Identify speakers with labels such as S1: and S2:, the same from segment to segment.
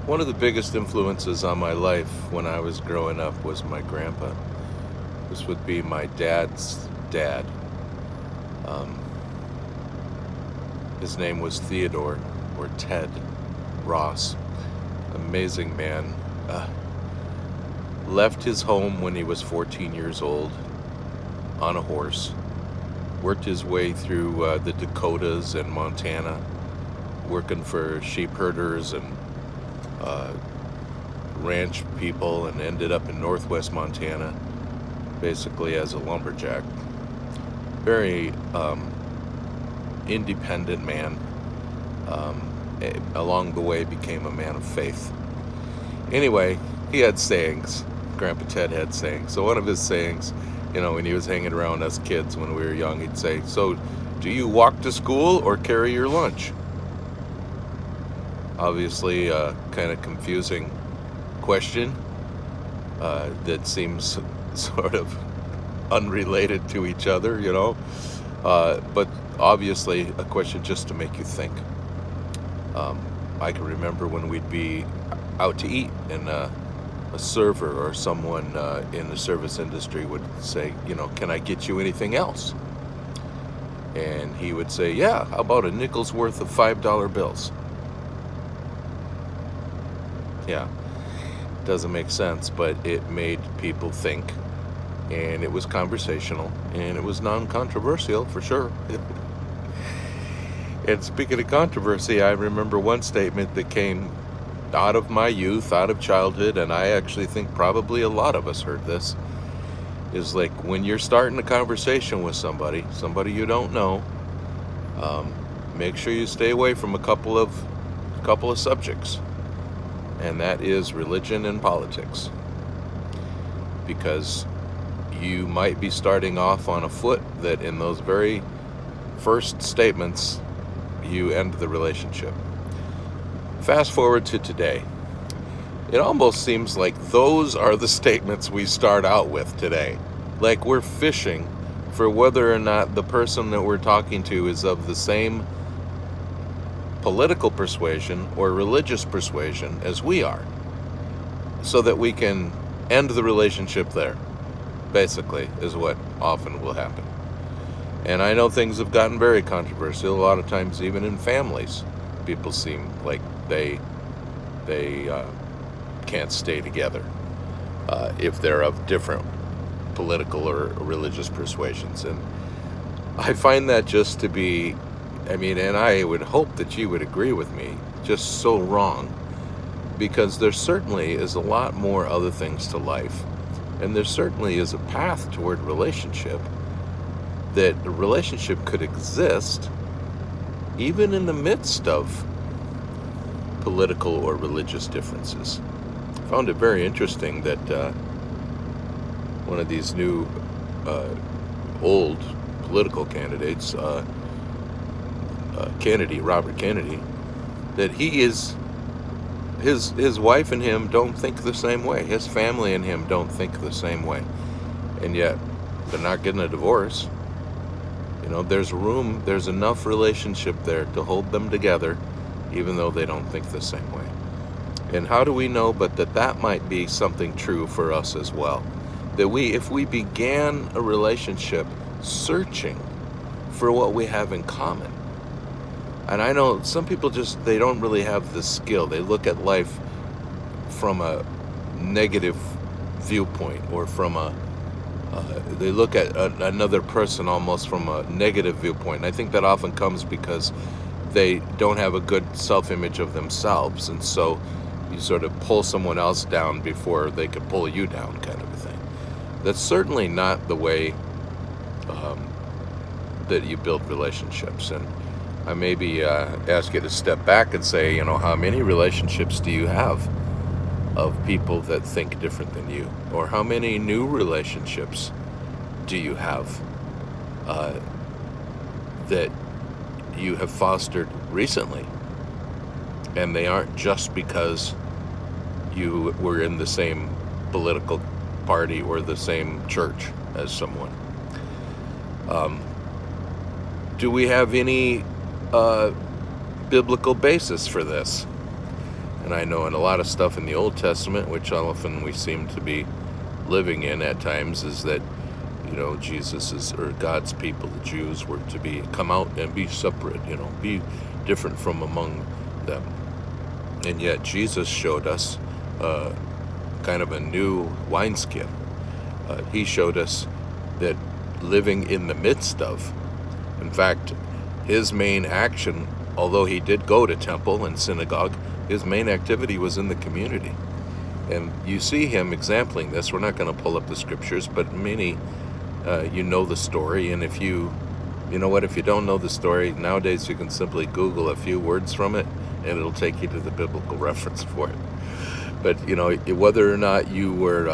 S1: One of the biggest influences on my life when I was growing up was my grandpa. This would be my dad's dad. Um, his name was Theodore, or Ted Ross. Amazing man. Uh, Left his home when he was 14 years old on a horse. Worked his way through the Dakotas and Montana, working for sheep herders and uh, ranch people, and ended up in northwest Montana, basically as a lumberjack. Very independent man. Along the way, became a man of faith. Anyway, he had sayings. Grandpa Ted had sayings. So one of his sayings, when he was hanging around us kids when we were young, he'd say, "So, do you walk to school or carry your lunch?" Obviously, kind of confusing question that seems sort of unrelated to each other. But obviously a question just to make you think. I can remember when we'd be out to eat, and a server or someone in the service industry would say, "Can I get you anything else?" And he would say, "Yeah, how about a nickel's worth of $5 bills?" Yeah, doesn't make sense, but it made people think, and it was conversational, and it was non-controversial for sure. And speaking of controversy, I remember one statement that came out of my youth, out of childhood, and I actually think probably a lot of us heard this, is like when you're starting a conversation with somebody you don't know, make sure you stay away from a couple of subjects, and that is religion and politics, because you might be starting off on a foot that in those very first statements you end the relationship. Fast forward to today. It almost seems like those are the statements we start out with today. Like we're fishing for whether or not the person that we're talking to is of the same political persuasion or religious persuasion as we are, so that we can end the relationship there, basically, is what often will happen. And I know things have gotten very controversial. A lot of times, even in families, people seem like they can't stay together if they're of different political or religious persuasions. And I find that just to be, and I would hope that you would agree with me, just so wrong, because there certainly is a lot more other things to life, and there certainly is a path toward relationship, that a relationship could exist even in the midst of political or religious differences. I found it very interesting that one of these new old political candidates, Robert Kennedy, that his wife and him don't think the same way. His family and him don't think the same way, and yet they're not getting a divorce. There's room, there's enough relationship there to hold them together, even though they don't think the same way. And how do we know but that might be something true for us as well? That if we began a relationship searching for what we have in common. And I know some people they don't really have the skill. They look at life from a negative viewpoint, or they look at another person almost from a negative viewpoint. And I think that often comes because they don't have a good self-image of themselves, and so you sort of pull someone else down before they could pull you down, kind of a thing. That's certainly not the way that you build relationships. And I maybe ask you to step back and say, how many relationships do you have of people that think different than you? Or how many new relationships do you have that you have fostered recently? And they aren't just because you were in the same political party or the same church as someone. Do we have any biblical basis for this? And I know in a lot of stuff in the Old Testament, which often we seem to be living in at times, is that, Jesus or God's people, the Jews, were to come out and be separate, be different from among them. And yet Jesus showed us kind of a new wineskin. He showed us that living in the midst of, in fact, his main action, although he did go to temple and synagogue, his main activity was in the community. And you see him exempling this. We're not going to pull up the scriptures, but many, you know the story. And if you don't know the story, nowadays you can simply Google a few words from it, and it'll take you to the biblical reference for it. But, whether or not you were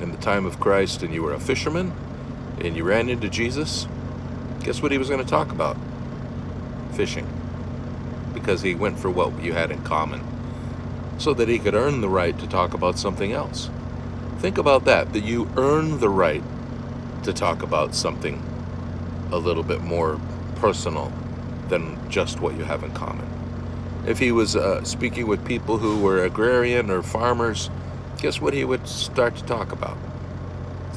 S1: in the time of Christ and you were a fisherman and you ran into Jesus, guess what he was going to talk about? Fishing. Because he went for what you had in common, so that he could earn the right to talk about something else. Think about that you earn the right to talk about something a little bit more personal than just what you have in common. If he was speaking with people who were agrarian or farmers, guess what he would start to talk about?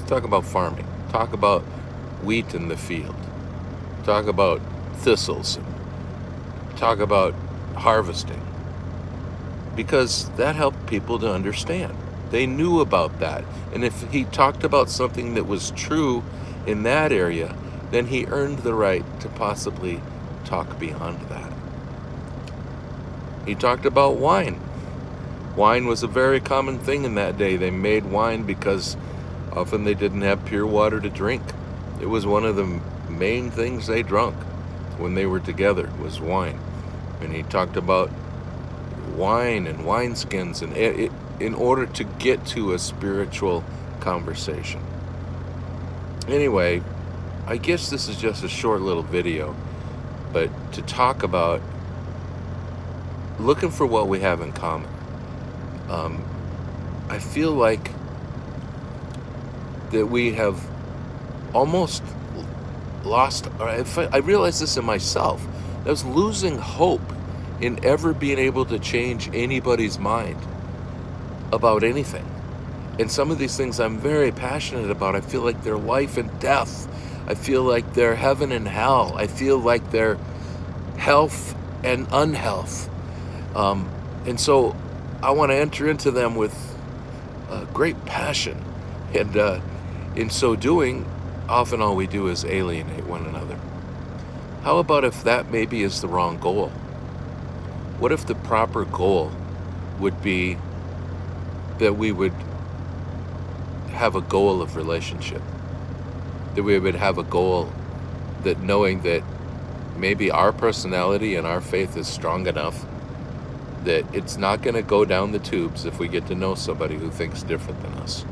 S1: Talk about farming. Talk about wheat in the field. Talk about thistles. Talk about harvesting. Because that helped people to understand. They knew about that. And if he talked about something that was true in that area, then he earned the right to possibly talk beyond that. He talked about wine. Wine was a very common thing in that day. They made wine because often they didn't have pure water to drink. It was one of the main things they drank when they were together, was wine. And he talked about wine and wineskins, and in order to get to a spiritual conversation. Anyway, I guess this is just a short little video, but to talk about looking for what we have in common. I feel like that we have almost lost, I realize this in myself, I was losing hope in ever being able to change anybody's mind about anything. And some of these things I'm very passionate about. I feel like they're life and death. I feel like they're heaven and hell. I feel like they're health and unhealth. And so I want to enter into them with great passion. And in so doing, often all we do is alienate one another. How about if that maybe is the wrong goal? What if the proper goal would be that we would have a goal of relationship? That we would have a goal that, knowing that maybe our personality and our faith is strong enough that it's not going to go down the tubes if we get to know somebody who thinks different than us.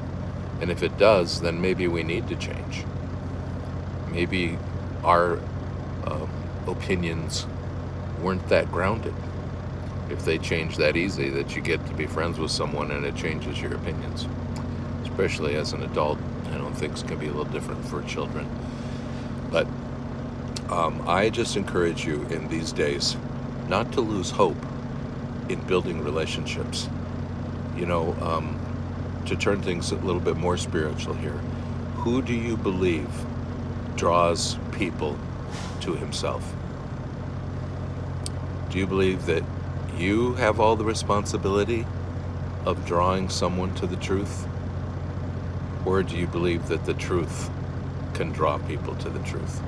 S1: And if it does, then maybe we need to change. Maybe our opinions weren't that grounded. If they change that easy, that you get to be friends with someone and it changes your opinions. Especially as an adult, I don't think it can be a little different for children. But I just encourage you in these days not to lose hope in building relationships. To turn things a little bit more spiritual here. Who do you believe draws people to himself? Do you believe that you have all the responsibility of drawing someone to the truth? Or do you believe that the truth can draw people to the truth?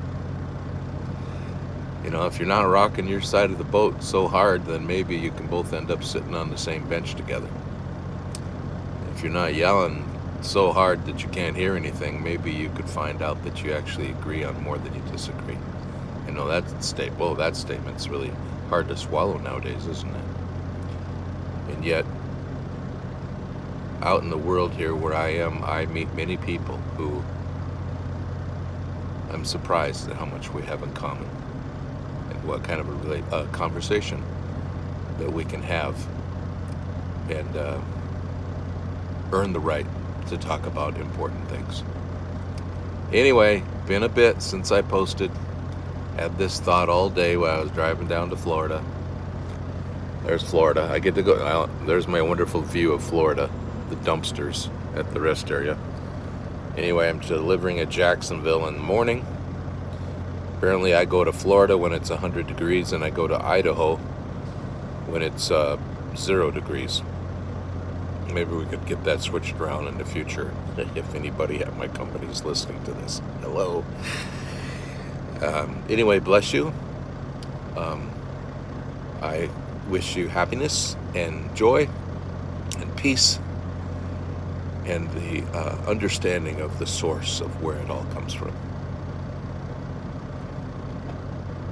S1: If you're not rocking your side of the boat so hard, then maybe you can both end up sitting on the same bench together. If you're not yelling so hard that you can't hear anything, maybe you could find out that you actually agree on more than you disagree. That statement's really hard to swallow nowadays, isn't it? And yet, out in the world here where I am, I meet many people who I'm surprised at how much we have in common and what kind of a conversation that we can have and earn the right to talk about important things. Anyway, been a bit since I posted. Had this thought all day while I was driving down to Florida. There's Florida. I get to go. There's my wonderful view of Florida, the dumpsters at the rest area. Anyway, I'm delivering at Jacksonville in the morning. Apparently, I go to Florida when it's 100 degrees, and I go to Idaho when it's 0 degrees. Maybe we could get that switched around in the future if anybody at my company is listening to this. Hello. Anyway, bless you. I wish you happiness and joy and peace and the understanding of the source of where it all comes from.